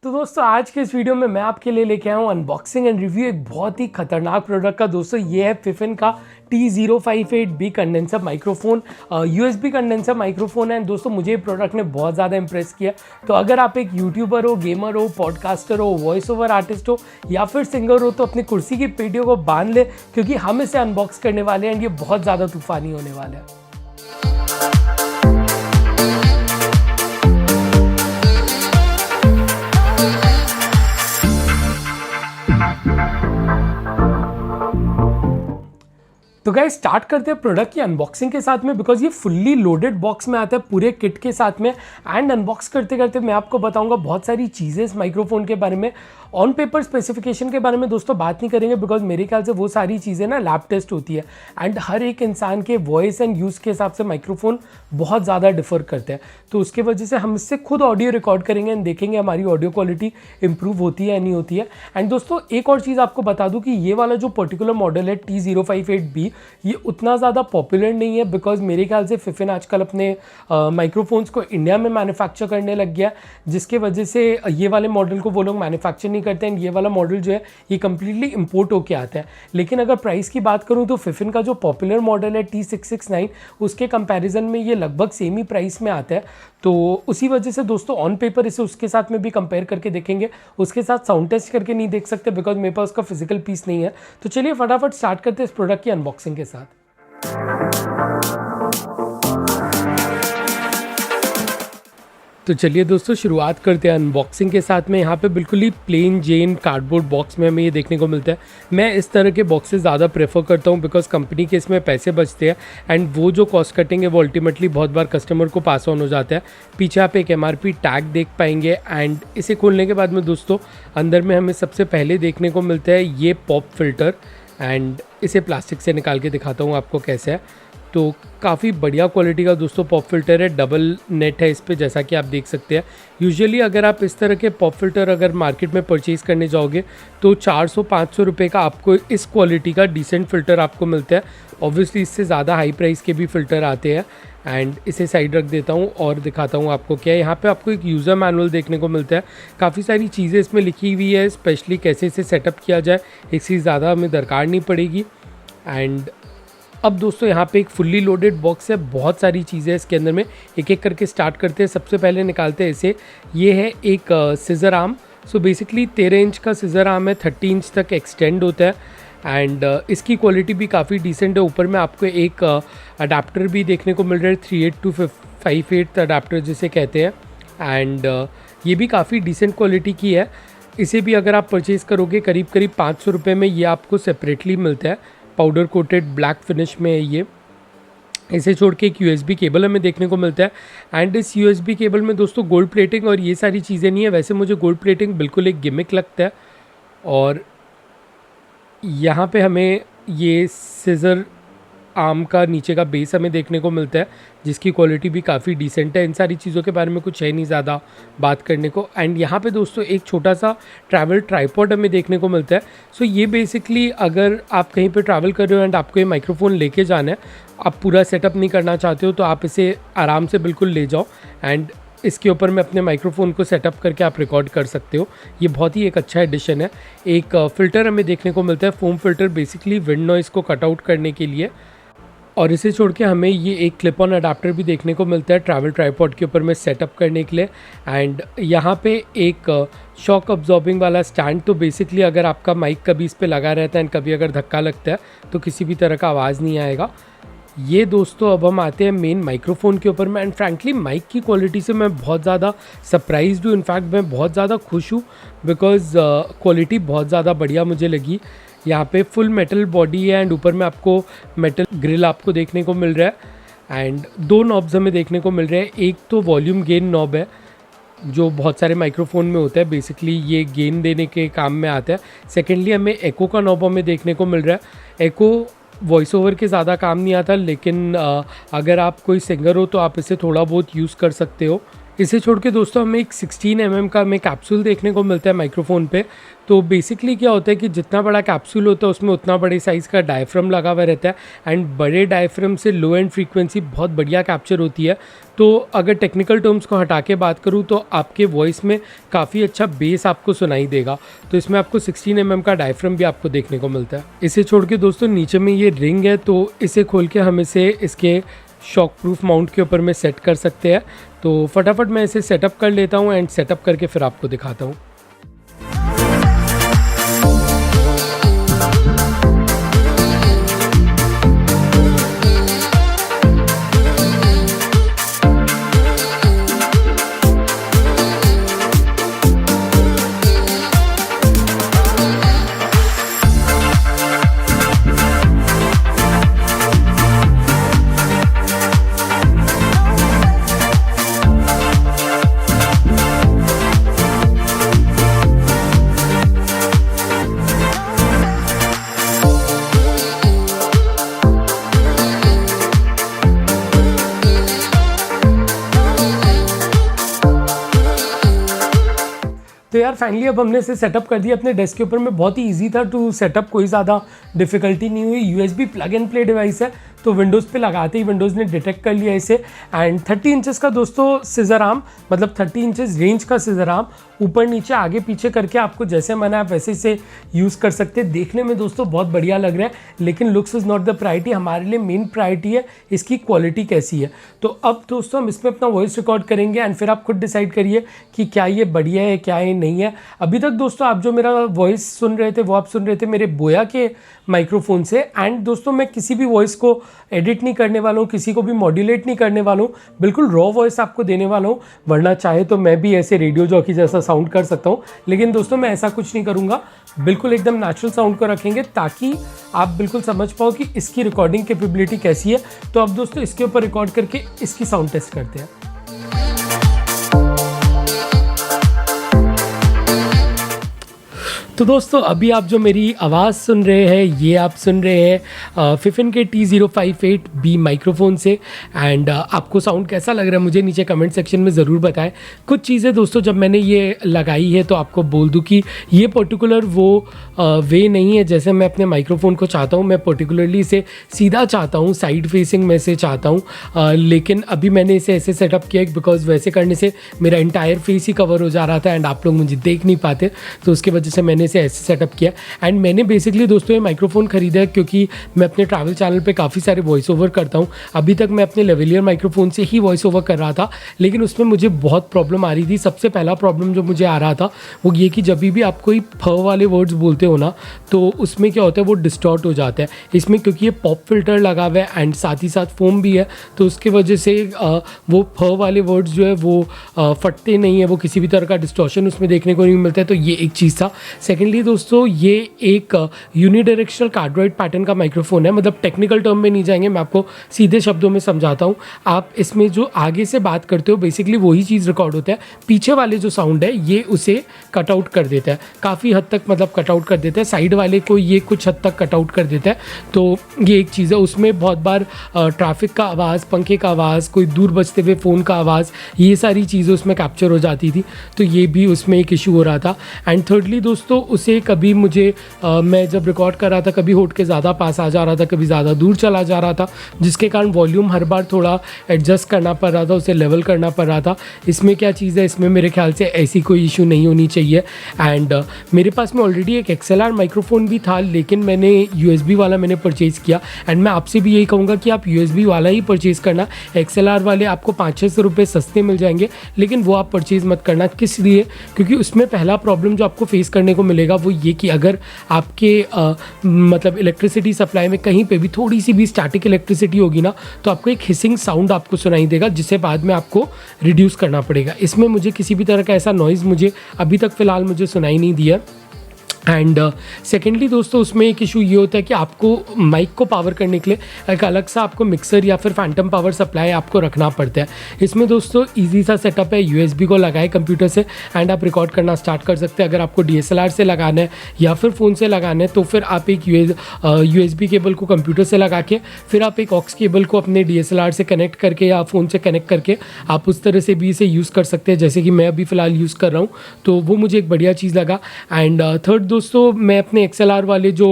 तो दोस्तों आज के इस वीडियो में मैं आपके लिए लेके आया हूँ अनबॉक्सिंग एंड रिव्यू एक बहुत ही खतरनाक प्रोडक्ट का। दोस्तों ये है फिफिन का T058B condenser microphone, USB condenser microphone है। दोस्तों मुझे ये प्रोडक्ट ने बहुत ज़्यादा इंप्रेस किया। तो अगर आप एक यूट्यूबर हो, गेमर हो, पॉडकास्टर हो, वॉइस ओवर आर्टिस्ट हो या फिर सिंगर हो तो अपनी कुर्सी की पेटियों को बांध ले, क्योंकि हम इसे अनबॉक्स करने वाले हैं एंड ये बहुत ज़्यादा तूफानी होने वाला है। तो गाइस स्टार्ट करते हैं प्रोडक्ट की अनबॉक्सिंग के साथ में, बिकॉज ये फुल्ली लोडेड बॉक्स में आता है पूरे किट के साथ में। एंड अनबॉक्स करते करते मैं आपको बताऊंगा बहुत सारी चीज़ें इस माइक्रोफोन के बारे में। ऑन पेपर स्पेसिफिकेशन के बारे में दोस्तों बात नहीं करेंगे, बिकॉज मेरे ख्याल से वो सारी चीज़ें ना लैब टेस्ट होती है एंड हर एक इंसान के वॉइस एंड यूज़ के हिसाब से माइक्रोफोन बहुत ज़्यादा डिफर करते हैं। तो उसके वजह से हम इससे खुद ऑडियो रिकॉर्ड करेंगे एंड देखेंगे हमारी ऑडियो क्वालिटी इंप्रूव होती है या नहीं होती है। एंड दोस्तों एक और चीज़ आपको बता दूं कि ये वाला जो पर्टिकुलर मॉडल है T058B, ये उतना ज़्यादा पॉपुलर नहीं है, बिकॉज मेरे ख्याल से फिफिन आजकल अपने माइक्रोफोन्स को इंडिया में मैन्युफैक्चर करने लग गया, जिसके वजह से ये वाले मॉडल को वो लोग मैन्युफैक्चर नहीं करते हैं। ये वाला मॉडल जो है ये कम्प्लीटली इंपोर्ट होके आता है। लेकिन अगर प्राइस की बात करूँ तो फिफिन का जो पॉपुलर मॉडल है T669, उसके कंपैरिजन में ये लगभग सेम ही प्राइस में आता है। तो उसी वजह से दोस्तों ऑन पेपर इसे उसके साथ में भी कंपेयर करके देखेंगे, उसके साथ साउंड टेस्ट करके नहीं देख सकते बिकॉज मेरे पास उसका फिजिकल पीस नहीं है। तो चलिए फटाफट स्टार्ट करते हैं इस प्रोडक्ट की अनबॉक्सिंग के साथ। तो चलिए दोस्तों शुरुआत करते हैं अनबॉक्सिंग के साथ में। यहाँ पे बिल्कुल ही प्लेन जेन कार्डबोर्ड बॉक्स में हमें ये देखने को मिलता है। मैं इस तरह के बॉक्सेस ज़्यादा प्रेफर करता हूँ बिकॉज कंपनी के इसमें पैसे बचते हैं एंड वो जो कॉस्ट कटिंग है वो अल्टीमेटली बहुत बार कस्टमर को पास ऑन हो जाता है। पीछे आप एक MRP टैग देख पाएंगे एंड इसे खोलने के बाद में दोस्तों अंदर में हमें सबसे पहले देखने को मिलता है ये पॉप फिल्टर। एंड इसे प्लास्टिक से निकाल के दिखाता हूँ आपको कैसे है। तो काफ़ी बढ़िया क्वालिटी का दोस्तों पॉप फिल्टर है, डबल नेट है इस पे, जैसा कि आप देख सकते हैं। यूजुअली अगर आप इस तरह के पॉप फिल्टर अगर मार्केट में परचेज़ करने जाओगे तो 400-500 रुपये का आपको इस क्वालिटी का डिसेंट फ़िल्टर आपको मिलता है। ऑब्वियसली इससे ज़्यादा हाई प्राइस के भी फ़िल्टर आते हैं। एंड इसे साइड रख देता हूँ और दिखाता हूँ आपको क्या है। यहाँ पे आपको एक यूज़र मैनुअल देखने को मिलता है, काफ़ी सारी चीज़ें इसमें लिखी हुई है, स्पेशली कैसे इसे सेटअप किया जाए, इसकी ज़्यादा हमें दरकार नहीं पड़ेगी। एंड अब दोस्तों यहाँ पे एक फुल्ली लोडेड बॉक्स है, बहुत सारी चीज़ें इसके अंदर में। एक एक करके स्टार्ट करते हैं। सबसे पहले निकालते हैं इसे। ये है एक scissor arm. So basically 13 inch का सीज़र आर्म है, 30 इंच तक एक्सटेंड होता है एंड इसकी क्वालिटी भी काफ़ी डिसेंट है। ऊपर में आपको एक अडाप्टर भी देखने को मिल रहा है, 38-58 अडाप्टर जिसे कहते हैं। एंड ये भी काफ़ी डिसेंट क्वालिटी की है। इसे भी अगर आप परचेज़ करोगे करीब 500 रुपये में ये आपको सेपरेटली मिलता है। पाउडर कोटेड ब्लैक फिनिश में है ये। इसे छोड़ के एक USB केबल हमें देखने को मिलता है एंड इस USB केबल में दोस्तों गोल्ड प्लेटिंग और ये सारी चीज़ें नहीं है। वैसे मुझे गोल्ड प्लेटिंग बिल्कुल एक गिमिक लगता है। और यहाँ पे हमें ये सीज़र आर्म का नीचे का बेस हमें देखने को मिलता है, जिसकी क्वालिटी भी काफ़ी डिसेंट है। इन सारी चीज़ों के बारे में कुछ है नहीं ज़्यादा बात करने को। एंड यहाँ पे दोस्तों एक छोटा सा ट्रैवल ट्राइपॉड हमें देखने को मिलता है। सो ये बेसिकली अगर आप कहीं पे ट्रैवल कर रहे हो एंड आपको ये माइक्रोफोन लेके जाना है, आप पूरा सेटअप नहीं करना चाहते हो, तो आप इसे आराम से बिल्कुल ले जाओ एंड इसके ऊपर में अपने माइक्रोफोन को सेटअप करके आप रिकॉर्ड कर सकते हो। ये बहुत ही एक अच्छा एडिशन है। एक फ़िल्टर हमें देखने को मिलता है, foam filter, basically wind noise को कट आउट करने के लिए। और इसे छोड़ के हमें ये एक क्लिप ऑन अडाप्टर भी देखने को मिलता है ट्रैवल ट्राइपॉड के ऊपर में सेटअप करने के लिए। एंड यहाँ पे एक शॉक अब्जॉर्बिंग वाला स्टैंड। तो बेसिकली अगर आपका माइक कभी इस पे लगा रहता है एंड कभी अगर धक्का लगता है तो किसी भी तरह का आवाज़ नहीं आएगा। ये दोस्तों अब हम आते हैं मेन माइक्रोफोन के ऊपर में। एंड फ्रैंकली माइक की क्वालिटी से मैं बहुत ज़्यादा सरप्राइज्ड हूँ। इनफैक्ट मैं बहुत ज़्यादा खुश हूँ बिकॉज क्वालिटी बहुत ज़्यादा बढ़िया मुझे लगी। यहाँ पे फुल मेटल बॉडी है एंड ऊपर में आपको मेटल ग्रिल आपको देखने को मिल रहा है एंड 2 नॉब्स हमें देखने को मिल रहे हैं। एक तो वॉल्यूम गेन नॉब है जो बहुत सारे माइक्रोफोन में होता है, बेसिकली ये गेन देने के काम में आता है। सेकेंडली हमें एको का नॉब हमें देखने को मिल रहा है। एको वॉइस ओवर के ज़्यादा काम नहीं आता, लेकिन अगर आप कोई सिंगर हो तो आप इसे थोड़ा बहुत यूज़ कर सकते हो। इसे छोड़ के दोस्तों हमें एक 16 mm का हमें कैप्सूल देखने को मिलता है माइक्रोफोन पे। तो बेसिकली क्या होता है कि जितना बड़ा कैप्सूल होता है उसमें उतना बड़े साइज़ का डायफ्राम लगा हुआ रहता है एंड बड़े डायफ्राम से लो एंड फ्रीक्वेंसी बहुत बढ़िया कैप्चर होती है। तो अगर टेक्निकल टर्म्स को हटा के बात करूँ तो आपके वॉइस में काफ़ी अच्छा बेस आपको सुनाई देगा। तो इसमें आपको 16 mm का डायफ्राम भी आपको देखने को मिलता है। इसे छोड़ के दोस्तों नीचे में ये रिंग है, तो इसे खोल के हम इसे इसके शॉक प्रूफ माउंट के ऊपर में सेट कर सकते हैं। तो फटाफट मैं इसे सेटअप कर लेता हूँ एंड सेटअप करके फिर आपको दिखाता हूँ। तो यार फाइनली अब हमने इसे सेटअप कर दिया अपने डेस्क के ऊपर में। बहुत ही इजी था टू सेटअप, कोई ज़्यादा डिफिकल्टी नहीं हुई। USB plug and play device है, तो विंडोज़ पे लगाते ही विंडोज़ ने डिटेक्ट कर लिया इसे। एंड 30 इंचेस का दोस्तों सीजर आर्म, मतलब 30 इंचेस रेंज का सीजर आर्म, ऊपर नीचे आगे पीछे करके आपको जैसे मन है आप वैसे इसे यूज़ कर सकते हैं। देखने में दोस्तों बहुत बढ़िया लग रहा है, लेकिन looks is not the priority. हमारे लिए मेन प्रायोरिटी है इसकी क्वालिटी कैसी है। तो अब दोस्तों हम इसमें अपना वॉइस रिकॉर्ड करेंगे एंड फिर आप खुद डिसाइड करिए कि क्या ये बढ़िया है क्या ये नहीं है। अभी तक दोस्तों आप जो मेरा वॉइस सुन रहे थे वो आप सुन रहे थे मेरे बोया के माइक्रोफोन से। एंड दोस्तों मैं किसी भी वॉइस को एडिट नहीं करने वाला हूँ, किसी को भी मॉड्यूलेट नहीं करने वाला हूँ, बिल्कुल रॉ वॉइस आपको देने वाला हूँ। वरना चाहे तो मैं भी ऐसे रेडियो जॉकी जैसा साउंड कर सकता हूँ, लेकिन दोस्तों मैं ऐसा कुछ नहीं करूँगा। बिल्कुल एकदम नेचुरल साउंड को रखेंगे ताकि आप बिल्कुल समझ पाओ कि इसकी रिकॉर्डिंग कैपेबिलिटी कैसी है। तो अब दोस्तों इसके ऊपर रिकॉर्ड करके इसकी साउंड टेस्ट करते हैं। तो दोस्तों अभी आप जो मेरी आवाज़ सुन रहे हैं ये आप सुन रहे हैं फिफिन के T058B माइक्रोफोन से। एंड आपको साउंड कैसा लग रहा है मुझे नीचे कमेंट सेक्शन में ज़रूर बताएं। कुछ चीज़ें दोस्तों जब मैंने ये लगाई है तो आपको बोल दूं कि ये पर्टिकुलर वो वे नहीं है जैसे मैं अपने माइक्रोफोन को चाहता हूँ। मैं पर्टिकुलरली इसे सीधा चाहता हूँ, साइड फेसिंग में से चाहता हूँ, लेकिन अभी मैंने इसे ऐसे सेटअप किया बिकॉज वैसे करने से मेरा इंटायर फेस ही कवर हो जा रहा था एंड आप लोग मुझे देख नहीं पाते, तो उसकी वजह से मैंने इसे ऐसे सेटअप किया। एंड मैंने बेसिकली दोस्तों ये माइक्रोफोन खरीदा है क्योंकि मैं अपने ट्रैवल चैनल पे काफ़ी सारे वॉइस ओवर करता हूँ। अभी तक मैं अपने लेवलियर माइक्रोफोन से ही वॉइस ओवर कर रहा था, लेकिन उसमें मुझे बहुत प्रॉब्लम आ रही थी। सबसे पहला प्रॉब्लम जो मुझे आ रहा था वो ये कि जब भी आप कोई फ वाले वर्ड्स बोलते हो ना तो उसमें क्या होता है वो डिस्टॉर्ट हो जाता है। इसमें क्योंकि ये पॉप फिल्टर लगा हुआ है एंड साथ ही साथ फोम भी है, तो उसकी वजह से वो फ वाले वर्ड्स जो है वो फटते नहीं है, वो किसी भी तरह का डिस्टॉर्शन उसमें देखने को नहीं मिलता है। तो ये एक चीज़ था। सेकेंडली दोस्तों ये एक यूनिडायरेक्शनल कार्डोइड पैटर्न का माइक्रोफोन है। मतलब टेक्निकल टर्म में नहीं जाएंगे, मैं आपको सीधे शब्दों में समझाता हूँ। आप इसमें जो आगे से बात करते हो बेसिकली वही चीज़ रिकॉर्ड होता है, पीछे वाले जो साउंड है ये उसे कट आउट कर देता है काफ़ी हद तक, मतलब कट आउट कर देता है। साइड वाले को ये कुछ हद तक कट आउट कर देता है। तो ये एक चीज़ है। उसमें बहुत बार ट्रैफिक का आवाज़, पंखे का आवाज़, कोई दूर बजते हुए फ़ोन का आवाज़, ये सारी चीज़ें उसमें कैप्चर हो जाती थी। तो ये भी उसमें एक इशू हो रहा था। एंड थर्डली दोस्तों उसे कभी मुझे मैं जब रिकॉर्ड कर रहा था कभी होठ के ज़्यादा पास आ जा रहा था, कभी ज़्यादा दूर चला जा रहा था, जिसके कारण वॉल्यूम हर बार थोड़ा एडजस्ट करना पड़ रहा था, उसे लेवल करना पड़ रहा था। इसमें क्या चीज़ है, इसमें मेरे ख्याल से ऐसी कोई इशू नहीं होनी चाहिए। एंड मेरे पास में ऑलरेडी एक XLR माइक्रोफोन भी था, लेकिन मैंने USB वाला मैंने परचेज़ किया। एंड मैं आपसे भी यही कहूँगा कि आप USB वाला ही परचेज़ करना। XLR वाले आपको 500-600 रुपये सस्ते मिल जाएंगे, लेकिन वो आप परचेज़ मत करना। किस लिए? क्योंकि उसमें पहला प्रॉब्लम जो आपको फेस करने को मिलेगा वो ये कि अगर आपके मतलब इलेक्ट्रिसिटी सप्लाई में कहीं पे भी थोड़ी सी भी स्टैटिक इलेक्ट्रिसिटी होगी ना तो आपको एक हिसिंग साउंड आपको सुनाई देगा, जिसे बाद में आपको रिड्यूस करना पड़ेगा। इसमें मुझे किसी भी तरह का ऐसा नॉइज़ मुझे अभी तक फ़िलहाल मुझे सुनाई नहीं दिया। एंड सेकेंडली दोस्तों उसमें एक इशू ये होता है कि आपको माइक को पावर करने के लिए एक अलग सा आपको मिक्सर या फिर फैंटम पावर सप्लाई आपको रखना पड़ता है। इसमें दोस्तों इजी सा सेटअप है, USB को लगाए कंप्यूटर से एंड आप रिकॉर्ड करना स्टार्ट कर सकते हैं। अगर आपको DSLR से लगाना है या फिर फ़ोन से लगाना है तो फिर आप एक USB केबल को कंप्यूटर से लगा के फिर आप एक ऑक्स केबल को अपने DSLR से कनेक्ट करके या फ़ोन से कनेक्ट करके आप उस तरह से भी इसे यूज़ कर सकते हैं, जैसे कि मैं अभी फ़िलहाल यूज़ कर रहा हूँ। तो वो मुझे एक बढ़िया चीज़ लगा। एंड थर्ड दोस्तों मैं अपने XLR वाले जो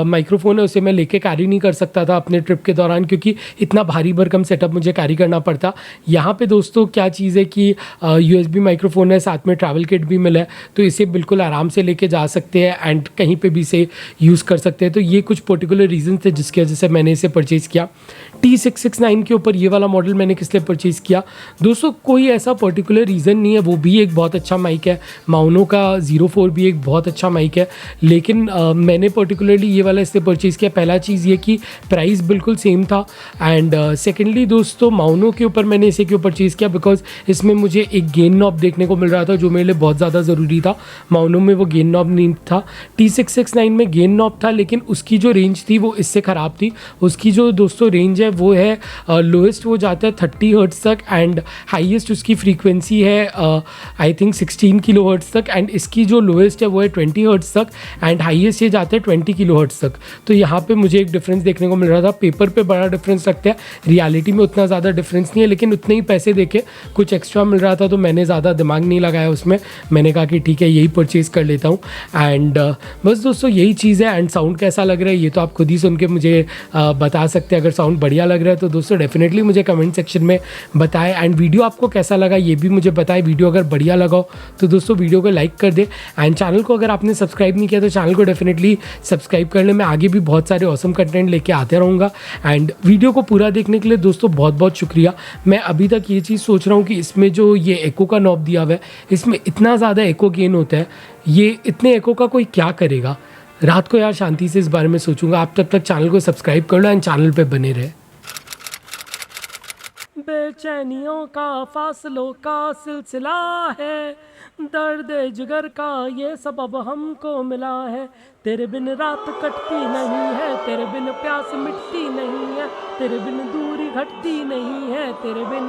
माइक्रोफ़ोन है उसे मैं लेके कैरी नहीं कर सकता था अपने ट्रिप के दौरान, क्योंकि इतना भारी भरकम सेटअप मुझे कैरी करना पड़ता। यहाँ पे दोस्तों क्या चीज़ है कि USB माइक्रोफ़ोन है, साथ में ट्रैवल किट भी मिला है, तो इसे बिल्कुल आराम से लेके जा सकते हैं एंड कहीं पे भी इसे यूज़ कर सकते हैं। तो ये कुछ पर्टिकुलर रीज़न थे जिसकी वजह से मैंने इसे परचेज़ किया। T669 के ऊपर ये वाला मॉडल मैंने किस लिए परचेज़ किया दोस्तों, कोई ऐसा पर्टिकुलर रीज़न नहीं है, वो भी एक बहुत अच्छा माइक है। माउनो का 04 भी एक बहुत अच्छा माइक है, लेकिन मैंने पर्टिकुलरली ये वाला इसलिए परचेज़ किया। पहला चीज़ ये कि प्राइस बिल्कुल सेम था एंड सेकेंडली दोस्तों माउनो के ऊपर मैंने इसे क्यों परचेज़ किया, बिकॉज इसमें मुझे एक गेन नॉब देखने को मिल रहा था जो मेरे लिए बहुत ज़्यादा ज़रूरी था। माउनो में वो गेन नॉब नहीं था। T669 में गेन नॉब था, लेकिन उसकी जो रेंज थी वो इससे ख़राब थी। उसकी जो दोस्तों रेंज है वो है लोएस्ट वो जाता है 30 हर्ट्ज़ तक एंड हाईएस्ट उसकी फ्रीक्वेंसी है आई थिंक 16 किलो हर्ट्ज़ तक, एंड इसकी जो लोएस्ट है वो है 20 हर्ट्ज़ तक एंड हाईएस्ट ये जाता है 20 किलो हर्ट्ज़ तक। तो यहाँ पे मुझे एक डिफरेंस देखने को मिल रहा था। पेपर पे बड़ा डिफरेंस रखता है, रियलिटी में उतना ज़्यादा डिफरेंस नहीं है, लेकिन उतने ही पैसे देके कुछ एक्स्ट्रा मिल रहा था तो मैंने ज़्यादा दिमाग नहीं लगाया उसमें। मैंने कहा कि ठीक है यही परचेज़ कर लेता हूँ एंड बस दोस्तों यही चीज़ है। एंड साउंड कैसा लग रहा है ये तो आप खुद ही सुन के मुझे बता सकते हैं। अगर साउंड बढ़िया लग रहा है तो दोस्तों डेफिनेटली मुझे कमेंट सेक्शन में बताएं एंड वीडियो आपको कैसा लगा ये भी मुझे बताएं। वीडियो अगर बढ़िया लगा हो तो दोस्तों वीडियो को लाइक कर दें एंड चैनल को अगर आपने सब्सक्राइब नहीं किया तो चैनल को डेफिनेटली सब्सक्राइब कर लें। मैं आगे भी बहुत सारे ऑसम कंटेंट लेके आते रहूँगा एंड वीडियो को पूरा देखने के लिए दोस्तों बहुत बहुत शुक्रिया। मैं अभी तक ये चीज़ सोच रहा हूँ कि इसमें जो ये एको का नॉब दिया हुआ है इसमें इतना ज़्यादा एको गेन होता है, ये इतने एको का कोई क्या करेगा। रात को यार शांति से इस बारे में सोचूंगा। आप तब तक चैनल को सब्सक्राइब कर लो एंड चैनल पे बने रहे। बेचैनियों का फासलों का सिलसिला है, दर्द जिगर का ये सबब हमको मिला है। तेरे बिन रात कटती नहीं है, तेरे बिन प्यास मिटती नहीं है, तेरे बिन दूरी घटती नहीं है, तेरे बिन